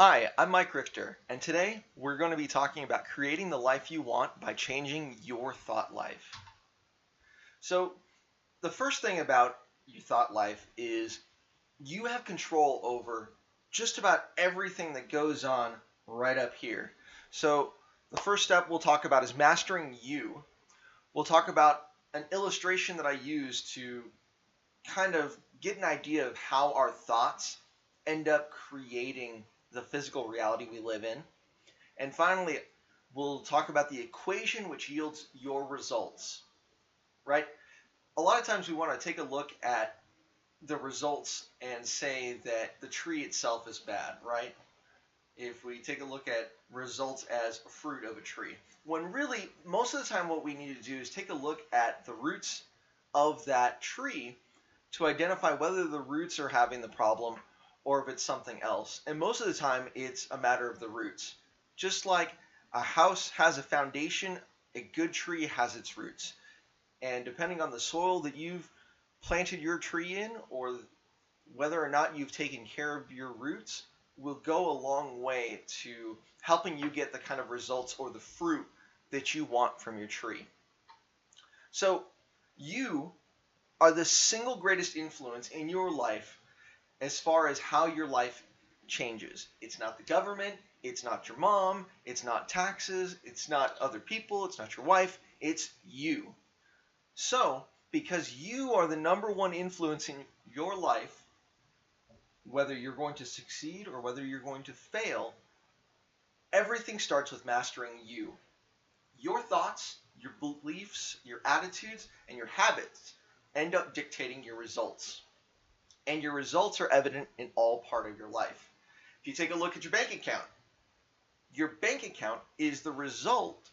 Hi, I'm Mike Richter, and today we're going to be talking about creating the life you want by changing your thought life. So, the first thing about your thought life is you have control over just about everything that goes on right up here. So, the first step we'll talk about is mastering you. We'll talk about an illustration that I use to kind of get an idea of how our thoughts end up creating the physical reality we live in. And finally, we'll talk about the equation which yields your results, right? A lot of times we want to take a look at the results and say that the tree itself is bad, right? If we take a look at results as fruit of a tree, when really most of the time what we need to do is take a look at the roots of that tree to identify whether the roots are having the problem or if it's something else. And most of the time it's a matter of the roots. Just like a house has a foundation, a good tree has its roots. And depending on the soil that you've planted your tree in, or whether or not you've taken care of your roots, will go a long way to helping you get the kind of results or the fruit that you want from your tree. So you are the single greatest influence in your life as far as how your life changes. It's not the government, it's not your mom, it's not taxes, it's not other people, it's not your wife, it's you. So, because you are the number one influence in your life, whether you're going to succeed or whether you're going to fail, everything starts with mastering you. Your thoughts, your beliefs, your attitudes, and your habits end up dictating your results. And your results are evident in all part of your life. If you take a look at your bank account is the result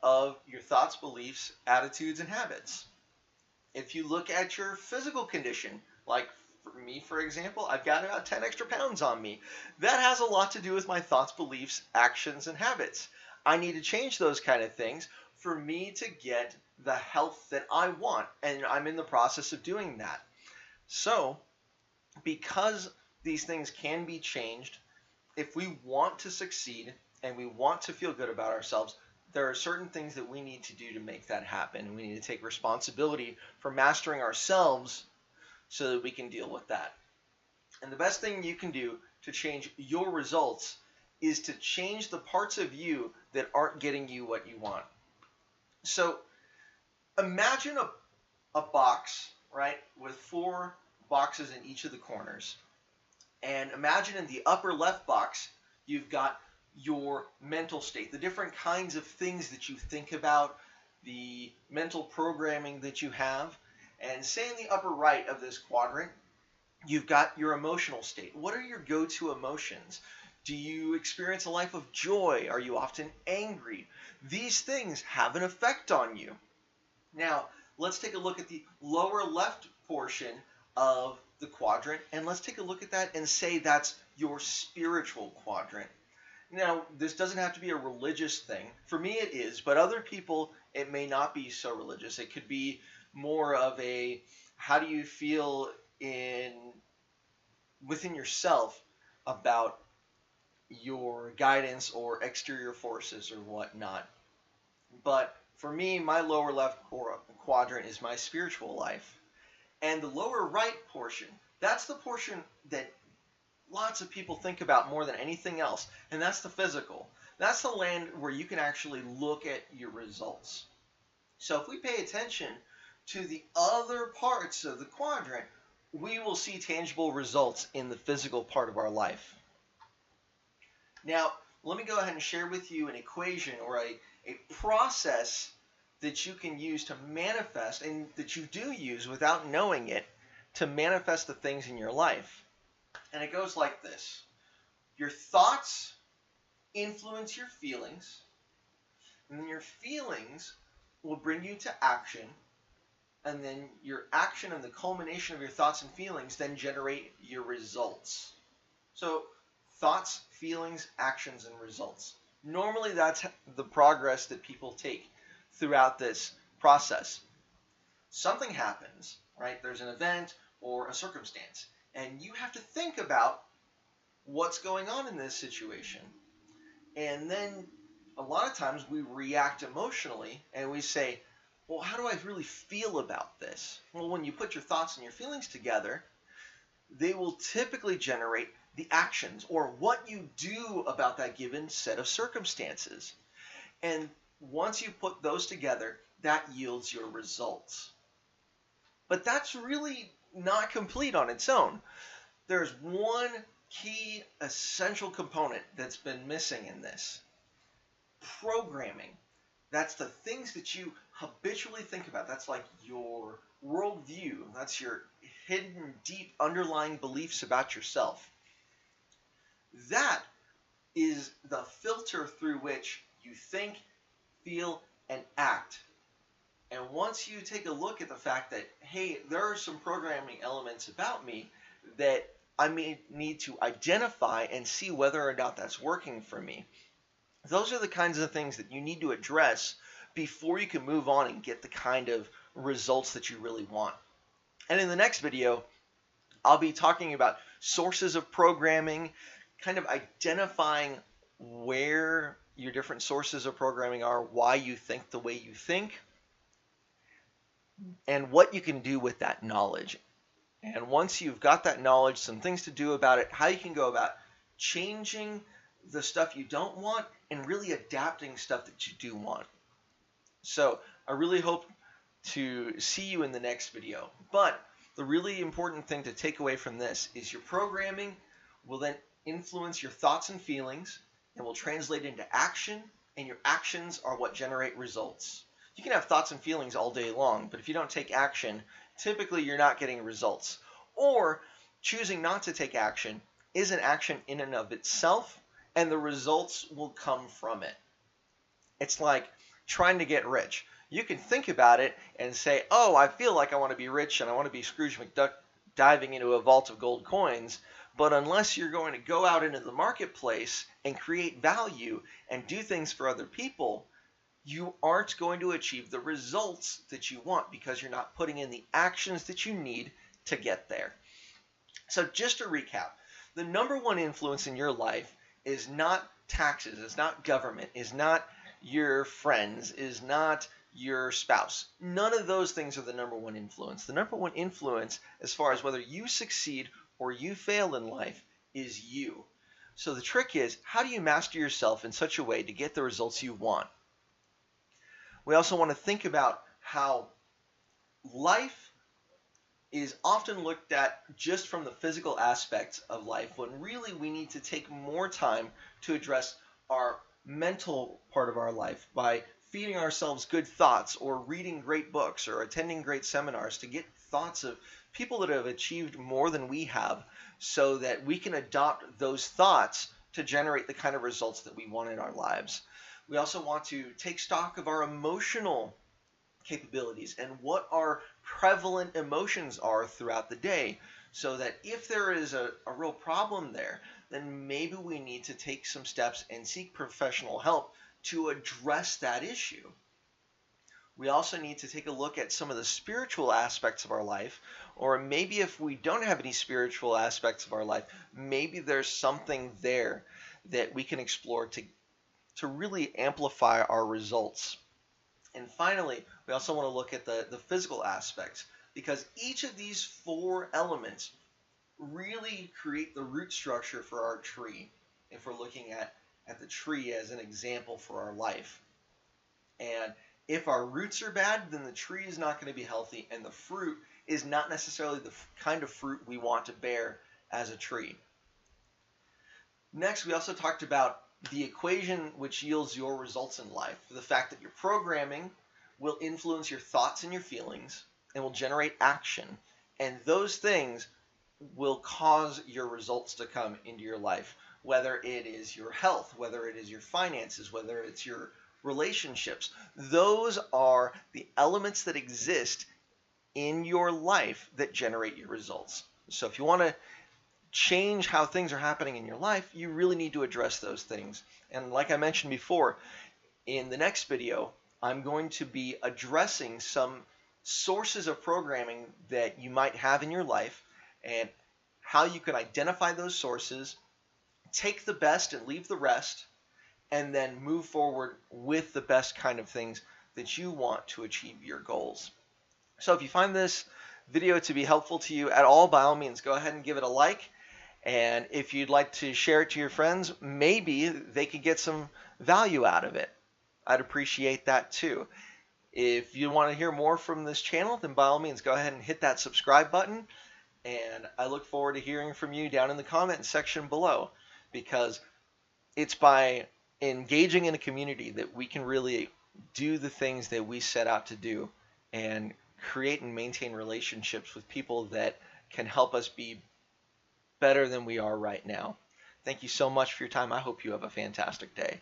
of your thoughts, beliefs, attitudes, and habits. If you look at your physical condition, like for me, for example, I've got about 10 extra pounds on me. That has a lot to do with my thoughts, beliefs, actions, and habits. I need to change those kind of things for me to get the health that I want, and I'm in the process of doing that. So, because these things can be changed, if we want to succeed and we want to feel good about ourselves, there are certain things that we need to do to make that happen. We need to take responsibility for mastering ourselves so that we can deal with that. And the best thing you can do to change your results is to change the parts of you that aren't getting you what you want. So imagine a box, right, with 4 boxes in each of the corners. And imagine in the upper left box, you've got your mental state, the different kinds of things that you think about, the mental programming that you have. And say in the upper right of this quadrant, you've got your emotional state. What are your go-to emotions? Do you experience a life of joy? Are you often angry? These things have an effect on you. Now, let's take a look at the lower left portion of the quadrant, and let's take a look at that and say that's your spiritual quadrant. Now, this doesn't have to be a religious thing. For me, it is, but other people, it may not be so religious. It could be more of a, how do you feel within yourself about your guidance or exterior forces or whatnot. But for me, my lower left quadrant is my spiritual life. And the lower right portion, that's the portion that lots of people think about more than anything else, and that's the physical. That's the land where you can actually look at your results. So if we pay attention to the other parts of the quadrant, we will see tangible results in the physical part of our life. Now, let me go ahead and share with you an equation or a process that you can use to manifest, and that you do use without knowing it, to manifest the things in your life. And it goes like this. Your thoughts influence your feelings, and then your feelings will bring you to action, and then your action and the culmination of your thoughts and feelings then generate your results. So thoughts, feelings, actions, and results. Normally that's the progress that people take throughout this process. Something happens, right? There's an event or a circumstance, and you have to think about what's going on in this situation? And then a lot of times we react emotionally and we say, well, how do I really feel about this? Well, when you put your thoughts and your feelings together, they will typically generate the actions or what you do about that given set of circumstances. And once you put those together, that yields your results. But that's really not complete on its own. There's one key essential component that's been missing in this: programming. That's the things that you habitually think about. That's like your worldview. That's your hidden, deep, underlying beliefs about yourself. That is the filter through which you think, feel, and act. And once you take a look at the fact that, hey, there are some programming elements about me that I may need to identify and see whether or not that's working for me, those are the kinds of things that you need to address before you can move on and get the kind of results that you really want. And in the next video, I'll be talking about sources of programming, kind of identifying where your different sources of programming are, why you think the way you think, and what you can do with that knowledge. And once you've got that knowledge, some things to do about it, how you can go about changing the stuff you don't want and really adapting stuff that you do want. So I really hope to see you in the next video. But the really important thing to take away from this is your programming will then influence your thoughts and feelings and will translate into action, and your actions are what generate results. You can have thoughts and feelings all day long, but if you don't take action, typically you're not getting results. Or choosing not to take action is an action in and of itself, and the results will come from it. It's like trying to get rich. You can think about it and say, oh, I feel like I want to be rich and I want to be Scrooge McDuck diving into a vault of gold coins. But unless you're going to go out into the marketplace and create value and do things for other people, you aren't going to achieve the results that you want because you're not putting in the actions that you need to get there. So just to recap, the number one influence in your life is not taxes, is not government, is not your friends, is not your spouse. None of those things are the number one influence. The number one influence as far as whether you succeed or you fail in life is you. So the trick is, how do you master yourself in such a way to get the results you want? We also want to think about how life is often looked at just from the physical aspects of life, when really we need to take more time to address our mental part of our life by feeding ourselves good thoughts or reading great books or attending great seminars to get thoughts of people that have achieved more than we have, so that we can adopt those thoughts to generate the kind of results that we want in our lives. We also want to take stock of our emotional capabilities and what our prevalent emotions are throughout the day, so that if there is a real problem there, then maybe we need to take some steps and seek professional help to address that issue. We also need to take a look at some of the spiritual aspects of our life, or maybe if we don't have any spiritual aspects of our life, maybe there's something there that we can explore to really amplify our results. And finally, we also want to look at the physical aspects, because each of these four elements really create the root structure for our tree, if we're looking at the tree as an example for our life. And if our roots are bad, then the tree is not going to be healthy, and the fruit is not necessarily the kind of fruit we want to bear as a tree. Next, we also talked about the equation which yields your results in life, the fact that your programming will influence your thoughts and your feelings and will generate action, and those things will cause your results to come into your life, whether it is your health, whether it is your finances, whether it's your relationships. Those are the elements that exist in your life that generate your results. So if you want to change how things are happening in your life, you really need to address those things. And like I mentioned before, in the next video, I'm going to be addressing some sources of programming that you might have in your life and how you can identify those sources take the best and leave the rest, and then move forward with the best kind of things that you want to achieve your goals. So if you find this video to be helpful to you at all, by all means, go ahead and give it a like. And if you'd like to share it to your friends, maybe they could get some value out of it. I'd appreciate that too. If you want to hear more from this channel, then by all means, go ahead and hit that subscribe button. And I look forward to hearing from you down in the comment section below, because it's by engaging in a community that we can really do the things that we set out to do and create and maintain relationships with people that can help us be better than we are right now. Thank you so much for your time. I hope you have a fantastic day.